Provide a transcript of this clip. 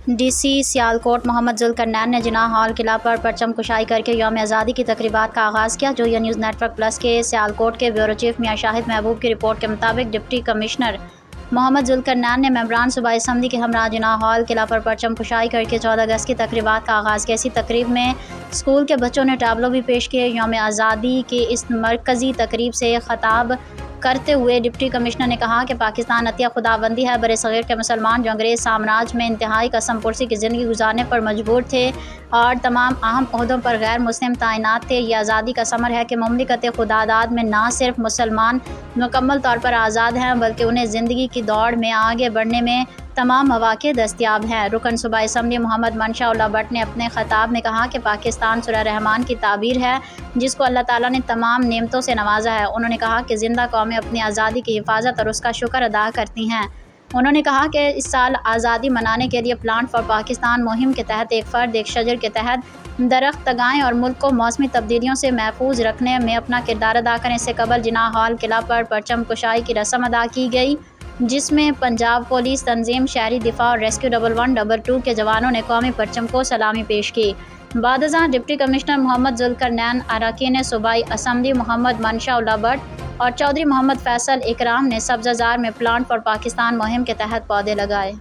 D C Sialkot محمد ذوالقرنین نے جناح hall قلعہ پر پرچم کشائی کرکے یوم آزادی کی تقریبات کا آغاز کیا۔ جویا نیوز نیٹ ورک پلس کے سیالکوٹ کے بیورو چیف میاں شاہد محبوب کی رپورٹ کے مطابق ڈپٹی کمشنر محمد ذوالقرنین نے ممبران صوبائی اسمبلی کے ہمراہ جناح ہال قلعہ پر پرچم کشائی کرکے 14 اگست کی تقریبات کا آغاز کیا۔ اسی تقریب میں اسکول کے بچوں نے ٹابلو بھی پیش کیے۔ یوم آزادی کی اس مرکزی تقریب سے خطاب کرتے ہوئے ڈپٹی کمشنر نے کہا کہ پاکستان عطیہ خداوندی ہے۔ برصغیر کے مسلمان جو انگریز سامراج میں انتہائی قسم پرسی کی زندگی گزارنے پر مجبور تھے اور تمام اہم عہدوں پر غیر مسلم تعینات تھے، یہ آزادی کا ثمر ہے کہ مملکت خداداد میں نہ صرف مسلمان مکمل طور پر آزاد ہیں بلکہ انہیں زندگی کی دوڑ میں آگے بڑھنے میں تمام مواقع دستیاب ہیں۔ رکن صوبائی اسمبلی محمد منشا اللہ بٹ نے اپنے خطاب میں کہا کہ پاکستان سورہ رحمان کی تعبیر ہے جس کو اللہ تعالیٰ نے تمام نعمتوں سے نوازا ہے۔ انہوں نے کہا کہ زندہ قومیں اپنی آزادی کی حفاظت اور اس کا شکر ادا کرتی ہیں۔ انہوں نے کہا کہ اس سال آزادی منانے کے لیے پلانٹ فار پاکستان مہم کے تحت ایک فرد ایک شجر کے تحت درخت لگائیں اور ملک کو موسمی تبدیلیوں سے محفوظ رکھنے میں اپنا کردار ادا کریں۔ اس سے قبل جناح ہال قلعہ پر پرچم کشائی کی رسم ادا کی گئی جس میں پنجاب پولیس تنظیم، شہری دفاع اور ریسکیو 1112 کے جوانوں نے قومی پرچم کو سلامی پیش کی۔ بعد ازاں ڈپٹی کمشنر محمد ذوالقرنین، اراکین صوبائی اسمبلی محمد منشا اللہ بٹ اور چودھری محمد فیصل اکرام نے سبزہ زار میں پلانٹ فار پاکستان مہم کے تحت پودے لگائے۔